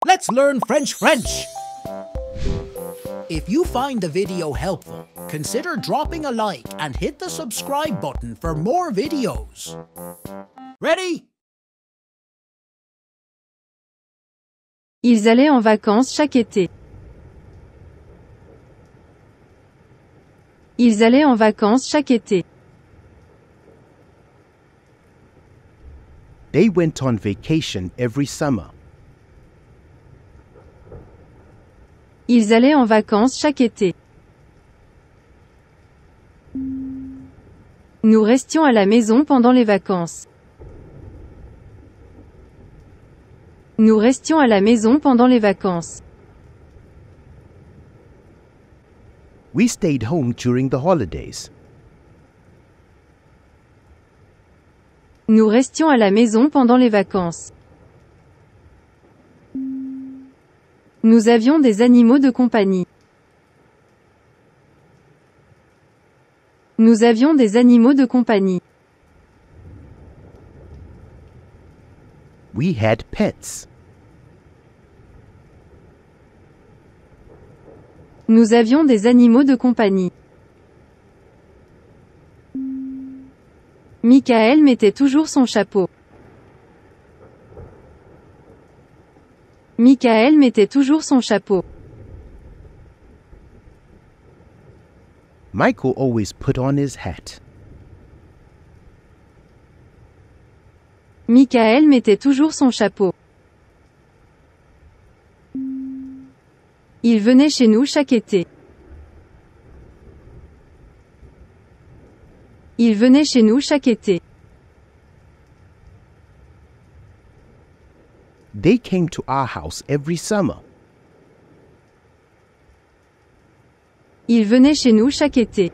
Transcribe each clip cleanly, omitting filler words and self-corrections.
Let's learn French! If you find the video helpful, consider dropping a like and hit the subscribe button for more videos. Ready? Ils allaient en vacances chaque été. Ils allaient en vacances chaque été. They went on vacation every summer. Ils allaient en vacances chaque été. Nous restions à la maison pendant les vacances. Nous restions à la maison pendant les vacances. We stayed home during the holidays. Nous restions à la maison pendant les vacances. Nous avions des animaux de compagnie. Nous avions des animaux de compagnie. We had pets. Nous avions des animaux de compagnie. Michael mettait toujours son chapeau. Michael mettait toujours son chapeau. Michael always put on his hat. Michael mettait toujours son chapeau. Il venait chez nous chaque été. Il venait chez nous chaque été. They came to our house every summer. Il venait chez nous chaque été.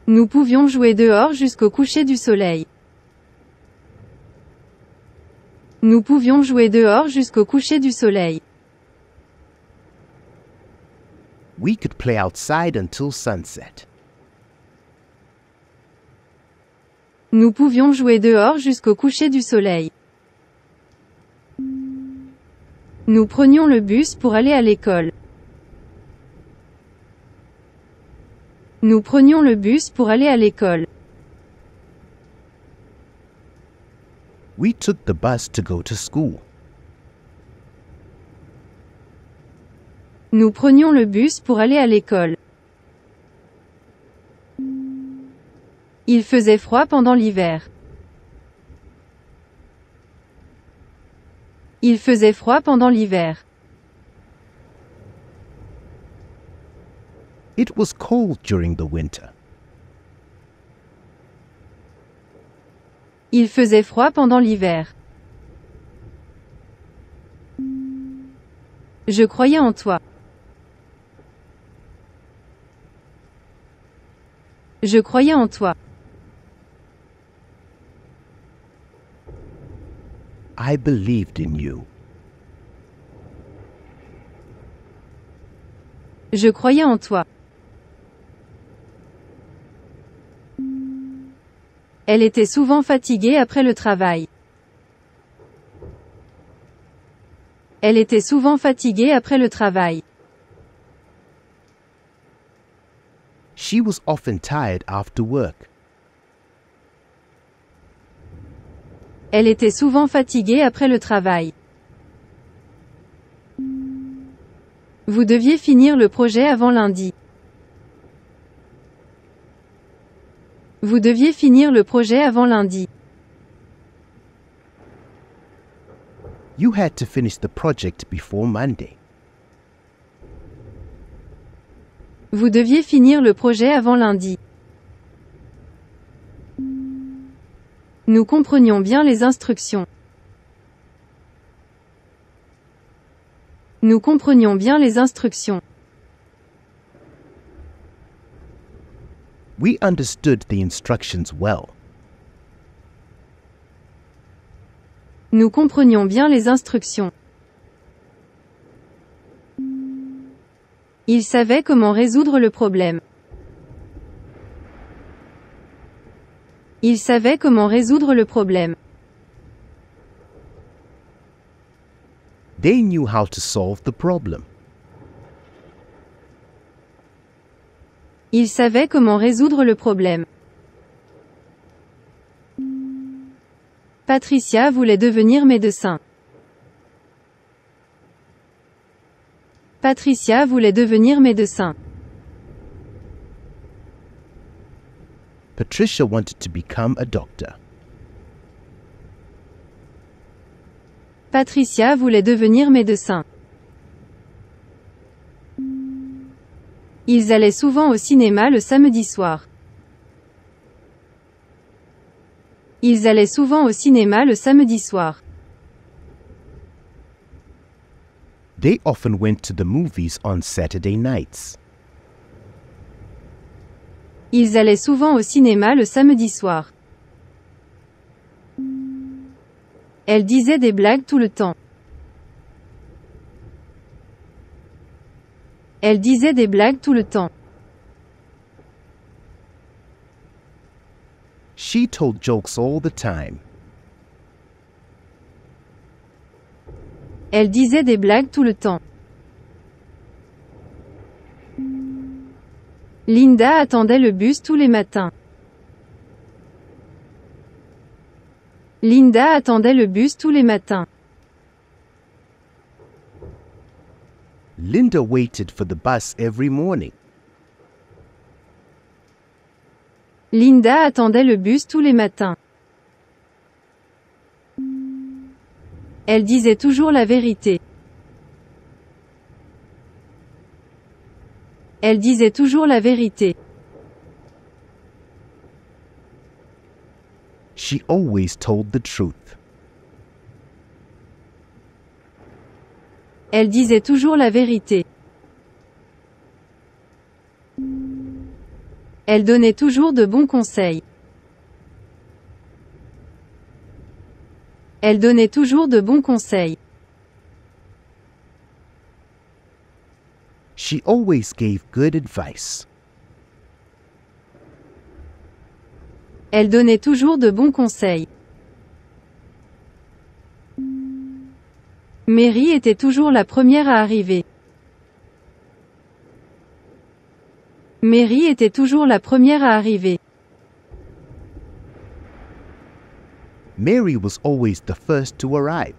Nous pouvions jouer dehors jusqu'au coucher du soleil. Nous pouvions jouer dehors jusqu'au coucher du soleil. We could play outside until sunset. Nous pouvions jouer dehors jusqu'au coucher du soleil. Nous prenions le bus pour aller à l'école. Nous prenions le bus pour aller à l'école. We took the bus to go to school. Nous prenions le bus pour aller à l'école. Il faisait froid pendant l'hiver. Il faisait froid pendant l'hiver. It was cold during the winter. Il faisait froid pendant l'hiver. Je croyais en toi. Je croyais en toi. I believed in you. Je croyais en toi. Elle était souvent fatiguée après le travail. Elle était souvent fatiguée après le travail. She was often tired after work. Elle était souvent fatiguée après le travail. Vous deviez finir le projet avant lundi. Vous deviez finir le projet avant lundi. You had to finish the project before Monday. Vous deviez finir le projet avant lundi. Nous comprenions bien les instructions. Nous comprenions bien les instructions. We understood the instructions well. Nous comprenions bien les instructions. Il savait comment résoudre le problème. Il savait comment résoudre le problème. They knew how to solve the problem. Ils savaient comment résoudre le problème. Patricia voulait devenir médecin. Patricia voulait devenir médecin. Patricia wanted to become a doctor. Patricia voulait devenir médecin. Ils allaient souvent au cinéma le samedi soir. Ils allaient souvent au cinéma le samedi soir. They often went to the movies on Saturday nights. Ils allaient souvent au cinéma le samedi soir. Elle disait des blagues tout le temps. Elle disait des blagues tout le temps. She told jokes all the time. Elle disait des blagues tout le temps. Linda attendait le bus tous les matins. Linda attendait le bus tous les matins. Linda waited for the bus every morning. Linda attendait le bus tous les matins. Elle disait toujours la vérité. Elle disait toujours la vérité. She always told the truth. Elle disait toujours la vérité. Elle donnait toujours de bons conseils. Elle donnait toujours de bons conseils. She always gave good advice. Elle donnait toujours de bons conseils. Mary était toujours la première à arriver. Mary était toujours la première à arriver. Mary was always the first to arrive.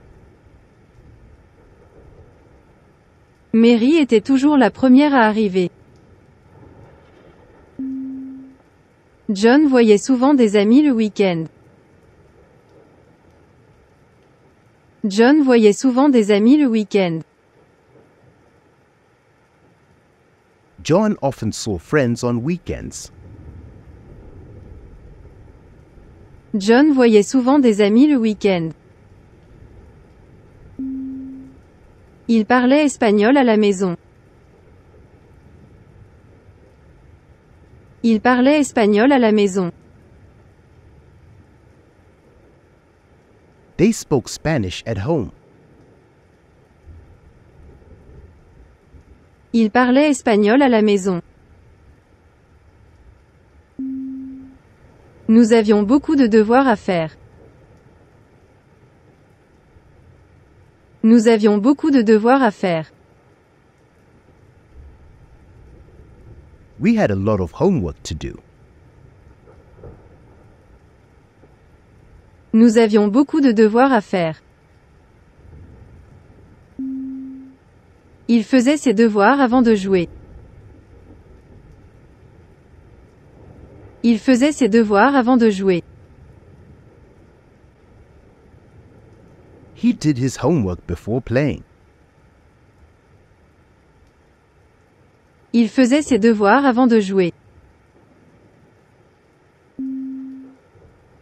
Mary était toujours la première à arriver. John voyait souvent des amis le week-end. John voyait souvent des amis le week-end. John often saw friends on weekends. John voyait souvent des amis le week-end. Il parlait espagnol à la maison. Il parlait espagnol à la maison. They spoke Spanish at home. Il parlait espagnol à la maison. Nous avions beaucoup de devoirs à faire. Nous avions beaucoup de devoirs à faire. We had a lot of homework to do. Nous avions beaucoup de devoirs à faire. Il faisait ses devoirs avant de jouer. Il faisait ses devoirs avant de jouer. He did his homework before playing. Il faisait ses devoirs avant de jouer.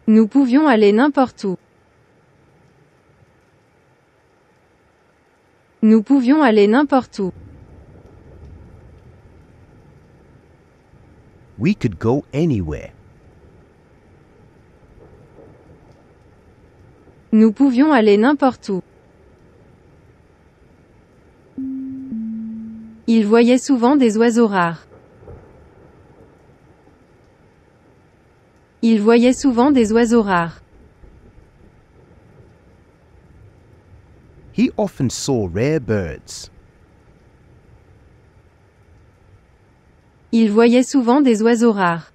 Nous pouvions aller n'importe où. Nous pouvions aller n'importe où. We could go anywhere. Nous pouvions aller n'importe où. Il voyait souvent des oiseaux rares. Il voyait souvent des oiseaux rares. He often saw rare birds. Il voyait souvent des oiseaux rares.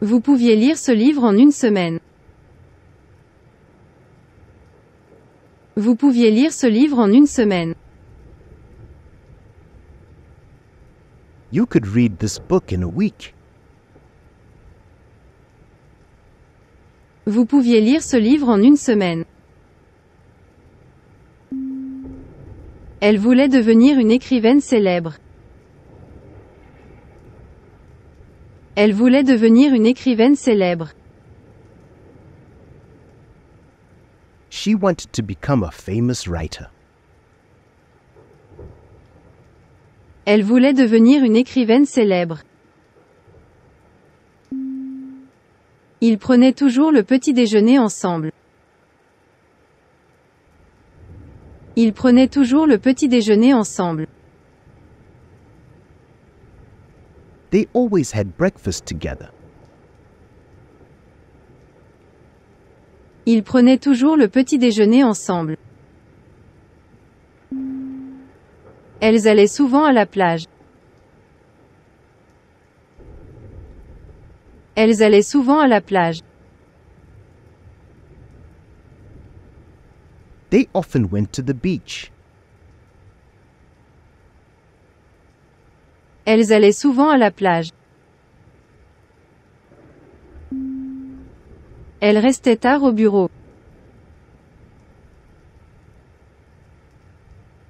Vous pouviez lire ce livre en une semaine. Vous pouviez lire ce livre en une semaine. You could read this book in a week. Vous pouviez lire ce livre en une semaine. Elle voulait devenir une écrivaine célèbre. Elle voulait devenir une écrivaine célèbre. She wanted to become a famous writer. Elle voulait devenir une écrivaine célèbre. Ils prenaient toujours le petit déjeuner ensemble. Ils prenaient toujours le petit déjeuner ensemble. They always had breakfast together. Ils prenaient toujours le petit déjeuner ensemble. Elles allaient souvent à la plage. Elles allaient souvent à la plage. They often went to the beach. Elles allaient souvent à la plage. Elles restaient tard au bureau.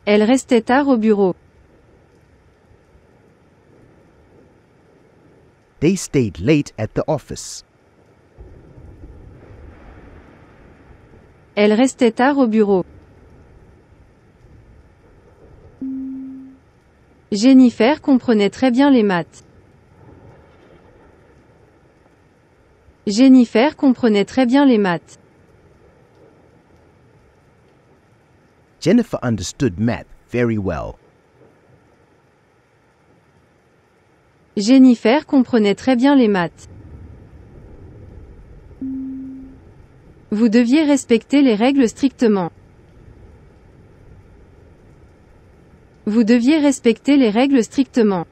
Elles restaient tard au bureau. They stayed late at the office. Elles restaient tard au bureau. Jennifer comprenait très bien les maths. Jennifer comprenait très bien les maths. Jennifer understood math very well. Jennifer comprenait très bien les maths. Vous deviez respecter les règles strictement. Vous deviez respecter les règles strictement.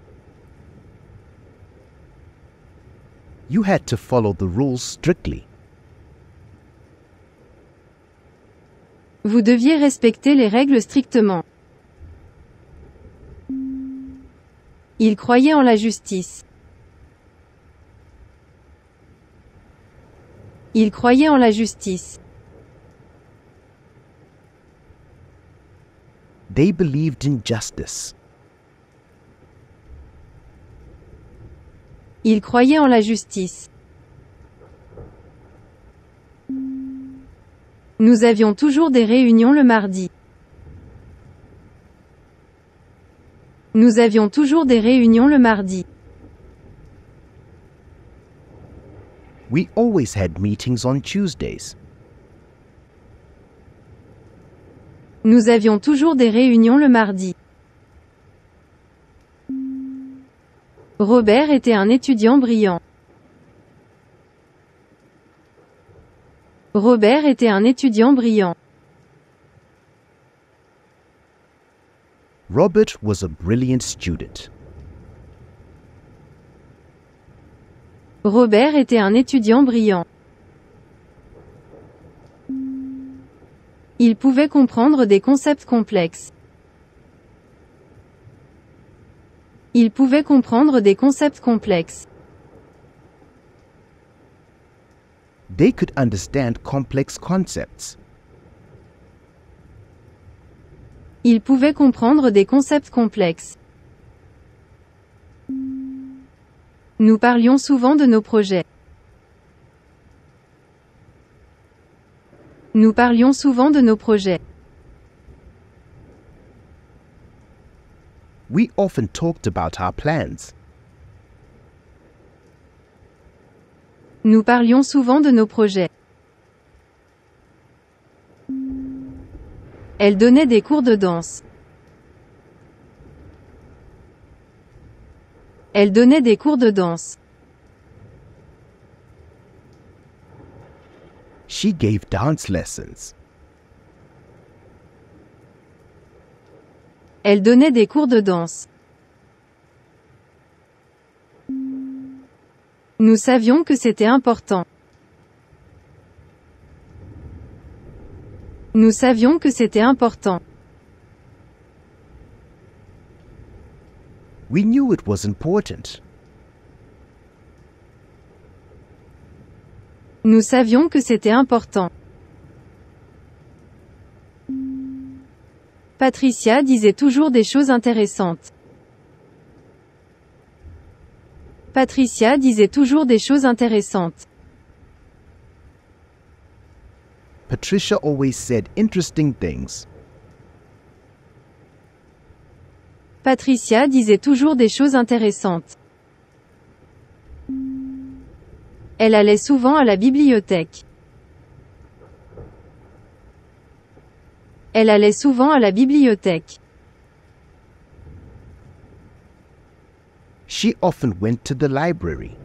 You had to follow the rules strictly. Vous deviez respecter les règles strictement. Il croyait en la justice. Il croyait en la justice. They believed in justice. Il croyait en la justice. Nous avions toujours des réunions le mardi. Nous avions toujours des réunions le mardi. We always had meetings on Tuesdays. Nous avions toujours des réunions le mardi. Robert était un étudiant brillant. Robert était un étudiant brillant. Robert was a brilliant student. Robert était un étudiant brillant. Il pouvait comprendre des concepts complexes. Il pouvait comprendre des concepts complexes. They could understand complex concepts. Il pouvait comprendre des concepts complexes. Nous parlions souvent de nos projets. Nous parlions souvent de nos projets. We often talked about our plans. Nous parlions souvent de nos projets. Elle donnait des cours de danse. Elle donnait des cours de danse. She gave dance lessons. Elle donnait des cours de danse. Nous savions que c'était important. Nous savions que c'était important. We knew it was important. Nous savions que c'était important. Patricia disait toujours des choses intéressantes. Patricia disait toujours des choses intéressantes. Patricia always said interesting things. Patricia disait toujours des choses intéressantes. Elle allait souvent à la bibliothèque. Elle allait souvent à la bibliothèque. She often went to the library.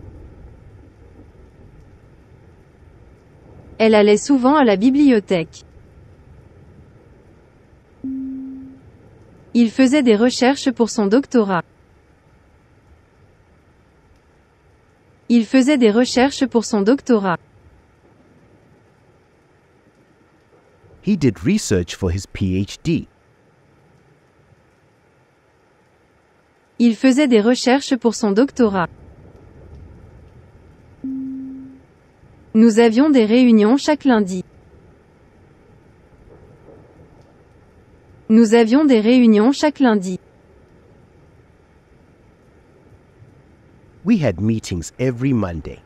Elle allait souvent à la bibliothèque. Il faisait des recherches pour son doctorat. Il faisait des recherches pour son doctorat. He did research for his PhD. Il faisait des recherches pour son doctorat. Nous avions des réunions chaque lundi. Nous avions des réunions chaque lundi. We had meetings every Monday.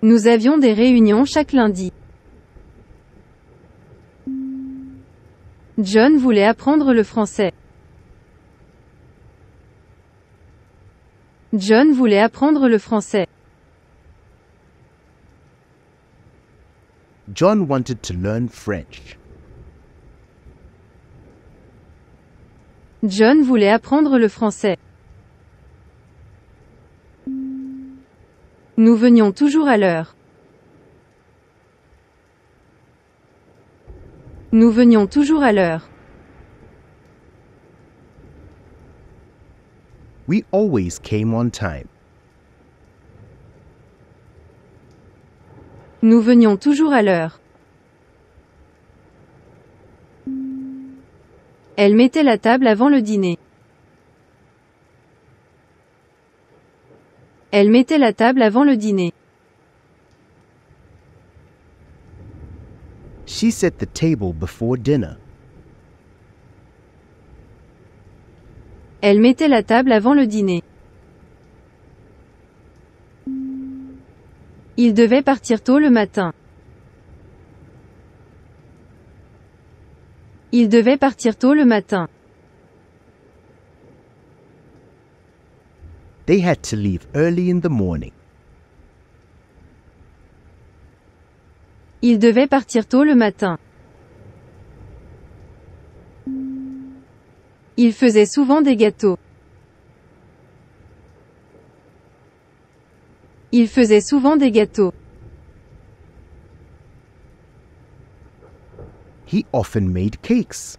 Nous avions des réunions chaque lundi. John voulait apprendre le français. John voulait apprendre le français. John wanted to learn French. John voulait apprendre le français. Nous venions toujours à l'heure. Nous venions toujours à l'heure. We always came on time. Nous venions toujours à l'heure. Elle mettait la table avant le dîner. Elle mettait la table avant le dîner. She set the table before dinner. Elle mettait la table avant le dîner. Il devait partir tôt le matin. Il devait partir tôt le matin. They had to leave early in the morning. Il devait partir tôt le matin. Il faisait souvent des gâteaux. Il faisait souvent des gâteaux. He often made cakes.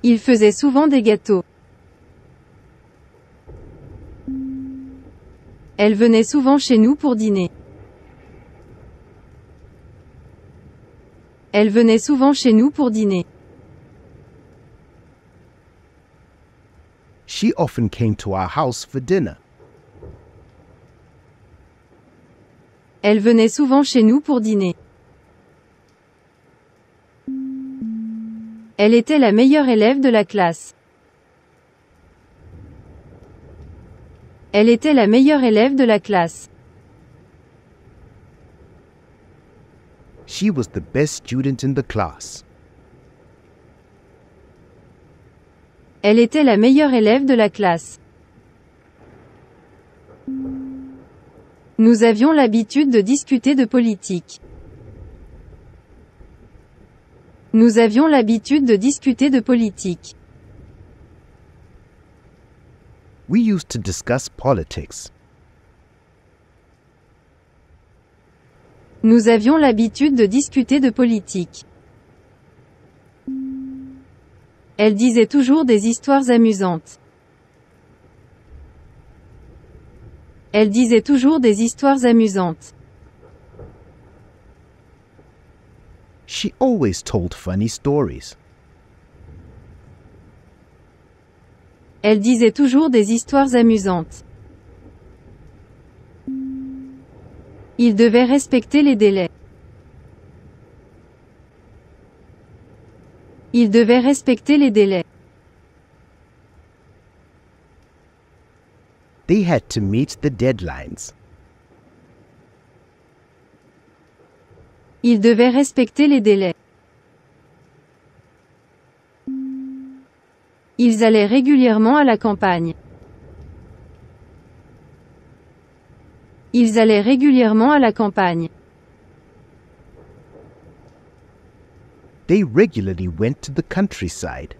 Il faisait souvent des gâteaux. Elle venait souvent chez nous pour dîner. Elle venait souvent chez nous pour dîner. She often came to our house for dinner. Elle venait souvent chez nous pour dîner. Elle était la meilleure élève de la classe. Elle était la meilleure élève de la classe. She was the best student in the class. Elle était la meilleure élève de la classe. Nous avions l'habitude de discuter de politique. Nous avions l'habitude de discuter de politique. We used to discuss politics. Nous avions l'habitude de discuter de politique. Elle disait toujours des histoires amusantes. Elle disait toujours des histoires amusantes. She always told funny stories. Elle disait toujours des histoires amusantes. Il devait respecter les délais. Il devait respecter les délais. They had to meet the deadlines. Il devait respecter les délais. Ils allaient régulièrement à la campagne. Ils allaient régulièrement à la campagne. They regularly went to the countryside.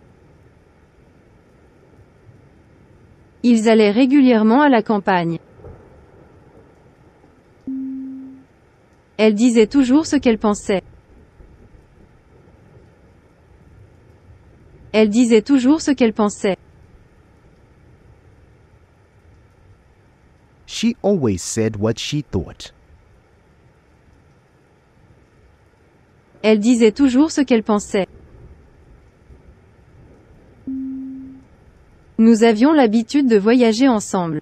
Ils allaient régulièrement à la campagne. Elle disait toujours ce qu'elle pensait. Elle disait toujours ce qu'elle pensait. She always said what she thought. Elle disait toujours ce qu'elle pensait. Nous avions l'habitude de voyager ensemble.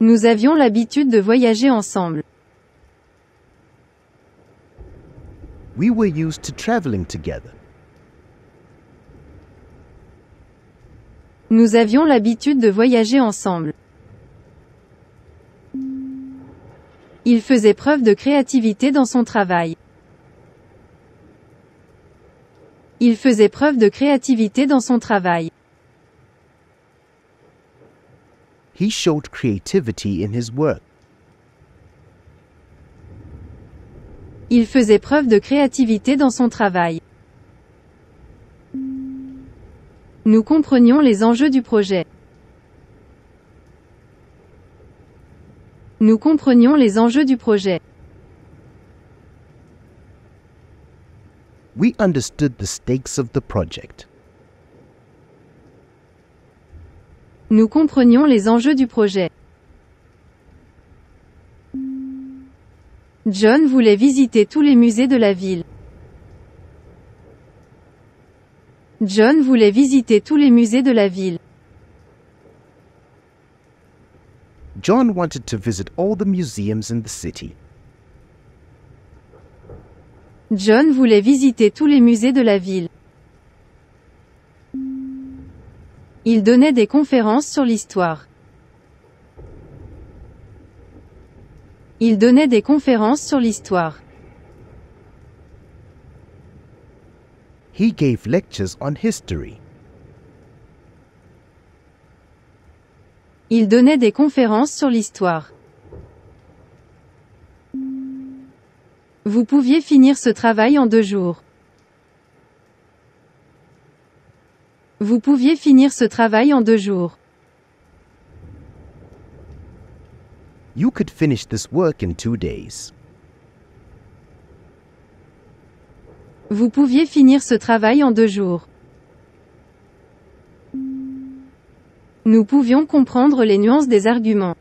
Nous avions l'habitude de voyager ensemble. We were used to traveling together. Nous avions l'habitude de voyager ensemble. Il faisait preuve de créativité dans son travail. Il faisait preuve de créativité dans son travail. He showed creativity in his work. Il faisait preuve de créativité dans son travail. Nous comprenions les enjeux du projet. Nous comprenions les enjeux du projet. We understood the stakes of the project. Nous comprenions les enjeux du projet. John voulait visiter tous les musées de la ville. John voulait visiter tous les musées de la ville. John wanted to visit all the museums in the city. John voulait visiter tous les musées de la ville. Il donnait des conférences sur l'histoire. Il donnait des conférences sur l'histoire. He gave lectures on history. Il donnait des conférences sur l'histoire. Vous pouviez finir ce travail en 2 jours. Vous pouviez finir ce travail en 2 jours. You could finish this work in 2 days. Vous pouviez finir ce travail en 2 jours. Nous pouvions comprendre les nuances des arguments.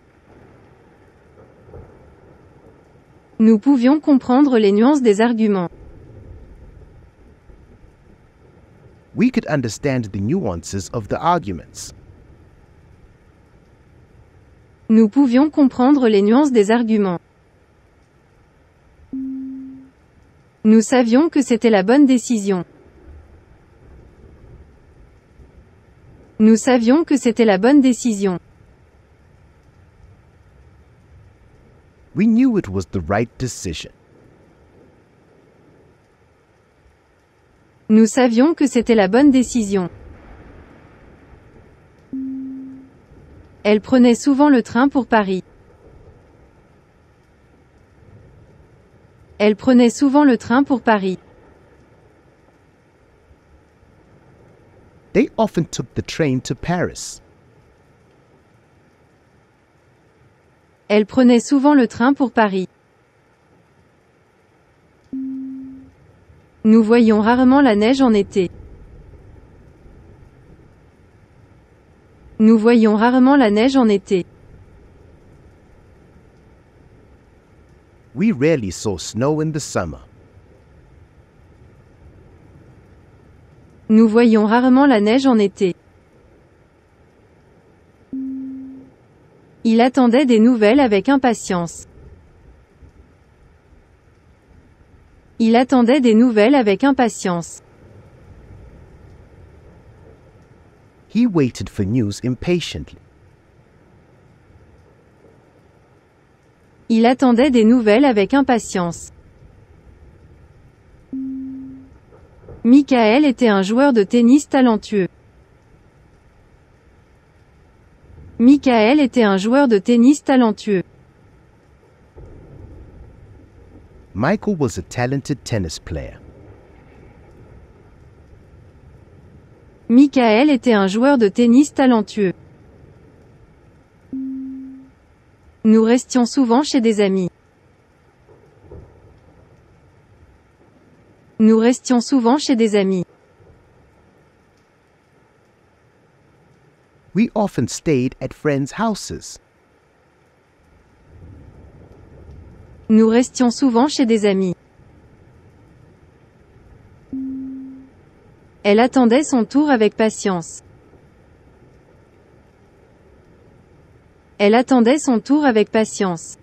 Nous pouvions comprendre les nuances des arguments. We could understand the nuances of the arguments. Nous pouvions comprendre les nuances des arguments. Nous savions que c'était la bonne décision. Nous savions que c'était la bonne décision. We knew it was the right decision. Nous savions que c'était la bonne décision. Elle prenait souvent le train pour Paris. Elle prenait souvent le train pour Paris. They often took the train to Paris. Elle prenait souvent le train pour Paris. Nous voyons rarement la neige en été. Nous voyons rarement la neige en été. We rarely saw snow in the summer. Nous voyons rarement la neige en été. Il attendait des nouvelles avec impatience. Il attendait des nouvelles avec impatience. He waited for news impatiently. Il attendait des nouvelles avec impatience. Michael était un joueur de tennis talentueux. Michael était un joueur de tennis talentueux. Michael was a talented tennis player. Michael était un joueur de tennis talentueux. Nous restions souvent chez des amis. Nous restions souvent chez des amis. We often stayed at friends' houses. Nous restions souvent chez des amis. Elle attendait son tour avec patience. Elle attendait son tour avec patience.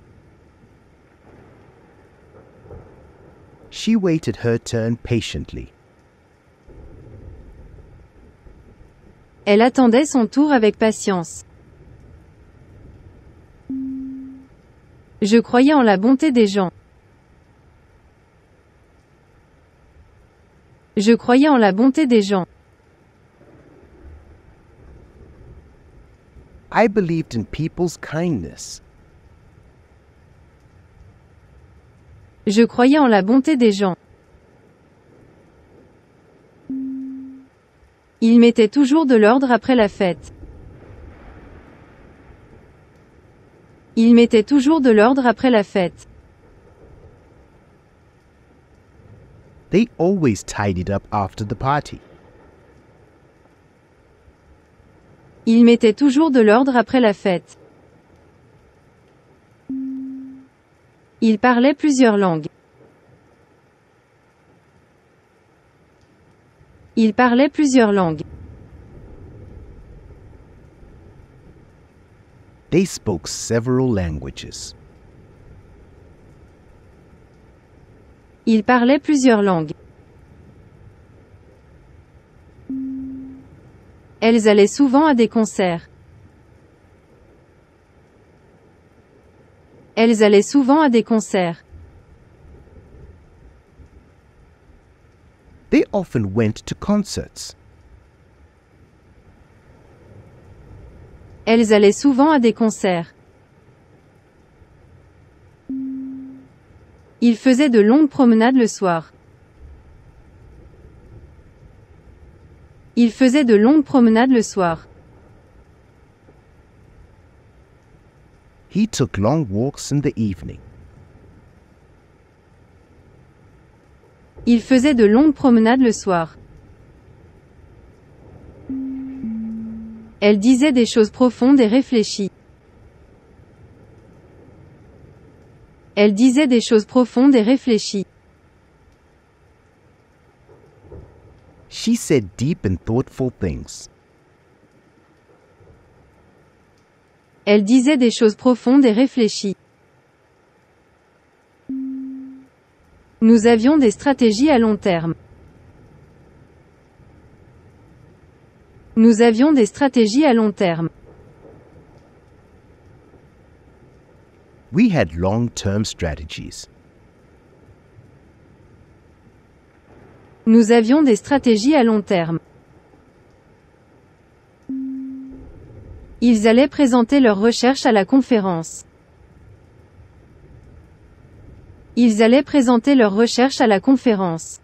She waited her turn patiently. Elle attendait son tour avec patience. Je croyais en la bonté des gens. Je croyais en la bonté des gens. I believed in people's kindness. Je croyais en la bonté des gens. Il mettait toujours de l'ordre après la fête. Il mettait toujours de l'ordre après la fête. They always tidied up after the party. Il mettait toujours de l'ordre après la fête. Il parlait plusieurs langues. Il parlait plusieurs langues. They spoke several languages. Il parlait plusieurs langues. Elles allaient souvent à des concerts. Elles allaient souvent à des concerts. They often went to concerts. Elles allaient souvent à des concerts. Il faisait de longues promenades le soir. Il faisait de longues promenades le soir. He took long walks in the evening. Il faisait de longues promenades le soir. Elle disait des choses profondes et réfléchies. Elle disait des choses profondes et réfléchies. She said deep and thoughtful things. Elle disait des choses profondes et réfléchies. Nous avions des stratégies à long terme. Nous avions des stratégies à long terme. We had long-term strategies. Nous avions des stratégies à long terme. Ils allaient présenter leurs recherches à la conférence. Ils allaient présenter leurs recherches à la conférence.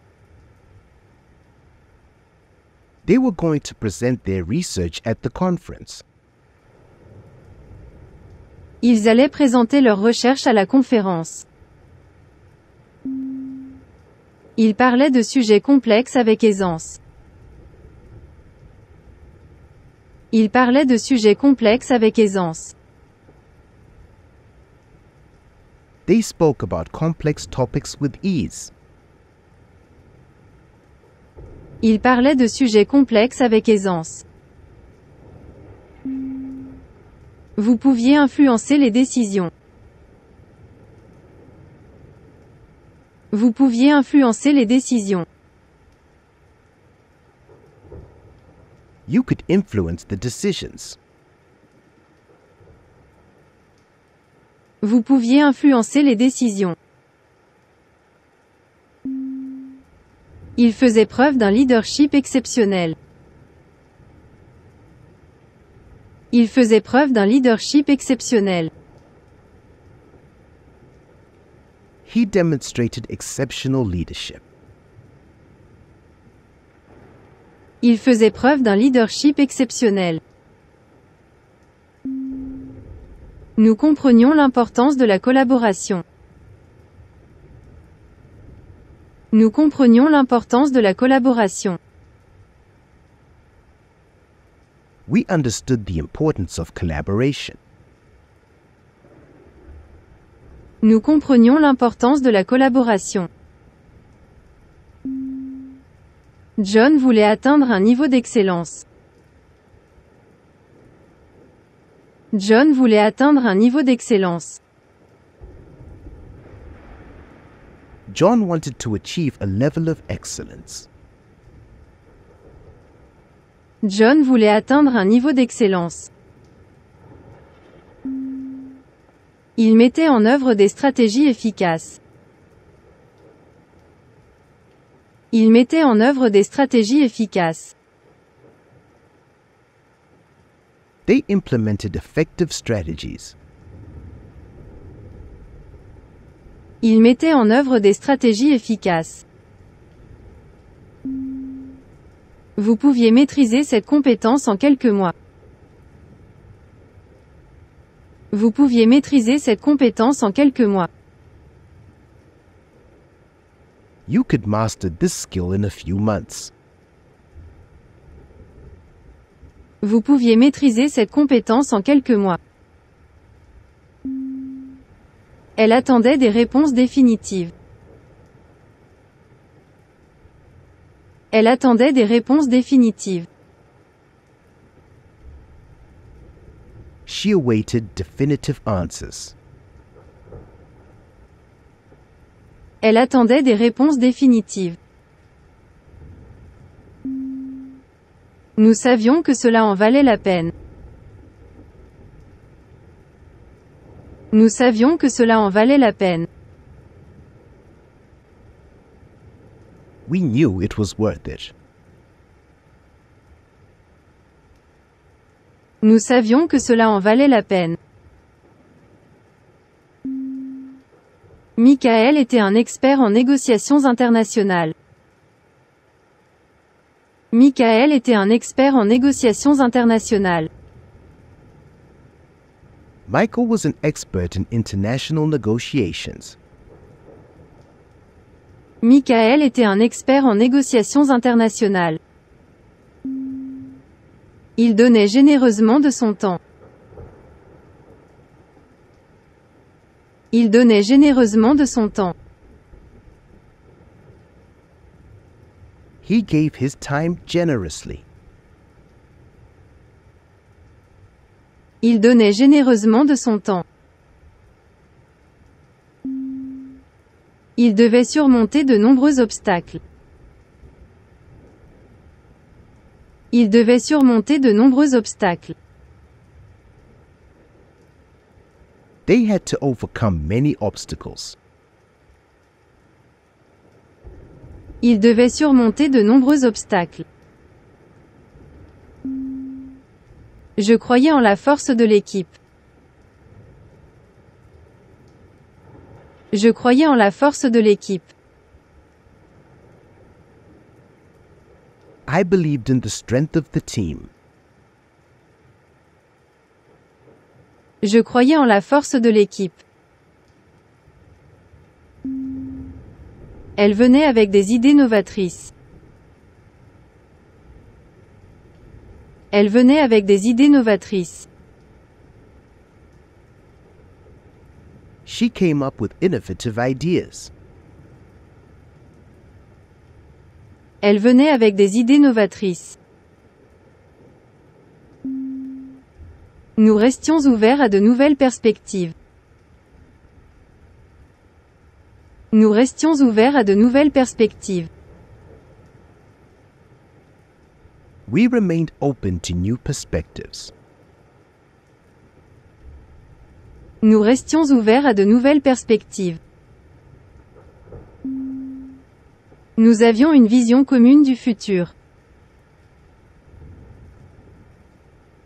They were going to present their research at the conference. Ils allaient présenter leurs recherches à la conférence. Ils parlaient de sujets complexes avec aisance. Ils parlaient de sujets complexes avec aisance. They spoke about complex topics with ease. Ils parlaient de sujets complexes avec aisance. Vous pouviez influencer les décisions. Vous pouviez influencer les décisions. You could influence the decisions. Vous pouviez influencer les décisions. Il faisait preuve d'un leadership exceptionnel. Il faisait preuve d'un leadership exceptionnel. He demonstrated exceptional leadership. Il faisait preuve d'un leadership exceptionnel. Nous comprenions l'importance de la collaboration. Nous comprenions l'importance de la collaboration. We understood the importance of collaboration. Nous comprenions l'importance de la collaboration. John voulait atteindre un niveau d'excellence. John voulait atteindre un niveau d'excellence. John wanted to achieve a level of excellence. John voulait atteindre un niveau d'excellence. Il mettait en œuvre des stratégies efficaces. Il mettait en œuvre des stratégies efficaces. They implemented effective strategies. Il mettait en œuvre des stratégies efficaces. Vous pouviez maîtriser cette compétence en quelques mois. Vous pouviez maîtriser cette compétence en quelques mois. You could master this skill in a few months. Vous pouviez maîtriser cette compétence en quelques mois. Elle attendait des réponses définitives. Elle attendait des réponses définitives. She awaited definitive answers. Elle attendait des réponses définitives. Nous savions que cela en valait la peine. Nous savions que cela en valait la peine. We knew it was worth it. Nous savions que cela en valait la peine. Michael était un expert en négociations internationales. Michael était un expert en négociations internationales. Michael was an expert in international negotiations. Michael était un expert en négociations internationales. Il donnait généreusement de son temps. Il donnait généreusement de son temps. He gave his time generously. Il donnait généreusement de son temps. Il devait surmonter de nombreux obstacles. Il devait surmonter de nombreux obstacles. They had to overcome many obstacles. Il devait surmonter de nombreux obstacles. Je croyais en la force de l'équipe. Je croyais en la force de l'équipe. I believed in the strength of the team. Je croyais en la force de l'équipe. Elle venait avec des idées novatrices. Elle venait avec des idées novatrices. She came up with innovative ideas. Elle venait avec des idées novatrices. Nous restions ouverts à de nouvelles perspectives. Nous restions ouverts à de nouvelles perspectives. We remained open to new perspectives. Nous restions ouverts à de nouvelles perspectives. Nous avions une vision commune du futur.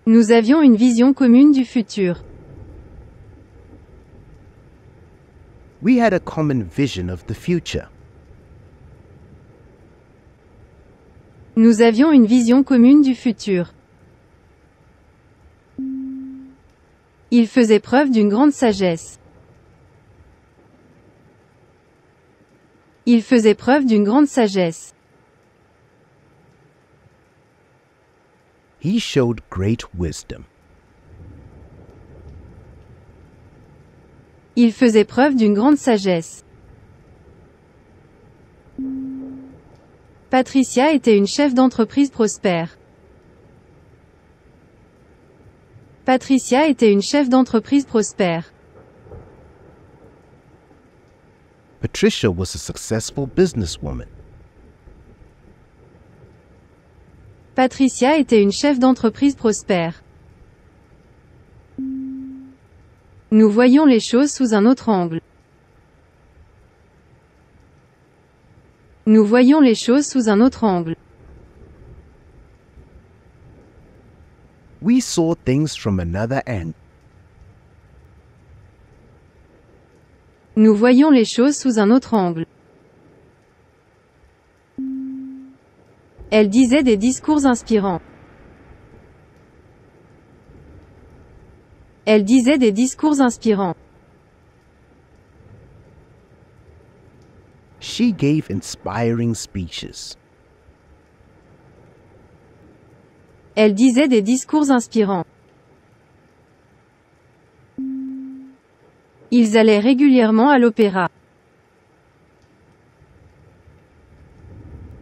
Nous avions une vision commune du futur. We had a common vision of the future. Nous avions une vision commune du futur. Il faisait preuve d'une grande sagesse. Il faisait preuve d'une grande sagesse. He showed great wisdom. Il faisait preuve d'une grande sagesse. Patricia était une chef d'entreprise prospère. Patricia était une chef d'entreprise prospère. Patricia was a successful businesswoman. Patricia était une chef d'entreprise prospère. Nous voyons les choses sous un autre angle. Nous voyons les choses sous un autre angle. We saw things from another angle. Nous voyons les choses sous un autre angle. Elle disait des discours inspirants. Elle disait des discours inspirants. She gave inspiring speeches. Elle disait des discours inspirants. Ils allaient régulièrement à l'opéra.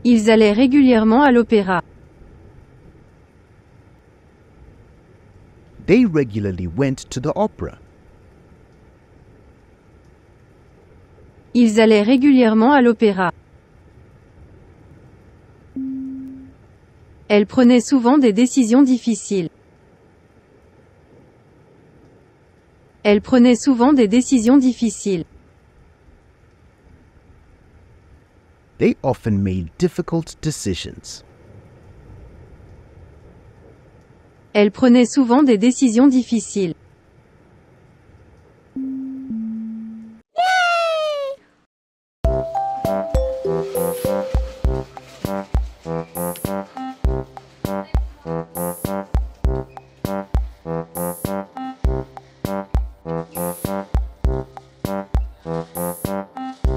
Ils allaient régulièrement à l'opéra. They regularly went to the opera. Ils allaient régulièrement à l'opéra. Elle prenait souvent des décisions difficiles. Elle prenait souvent des décisions difficiles. They often made difficult decisions. Elle prenait souvent des décisions difficiles.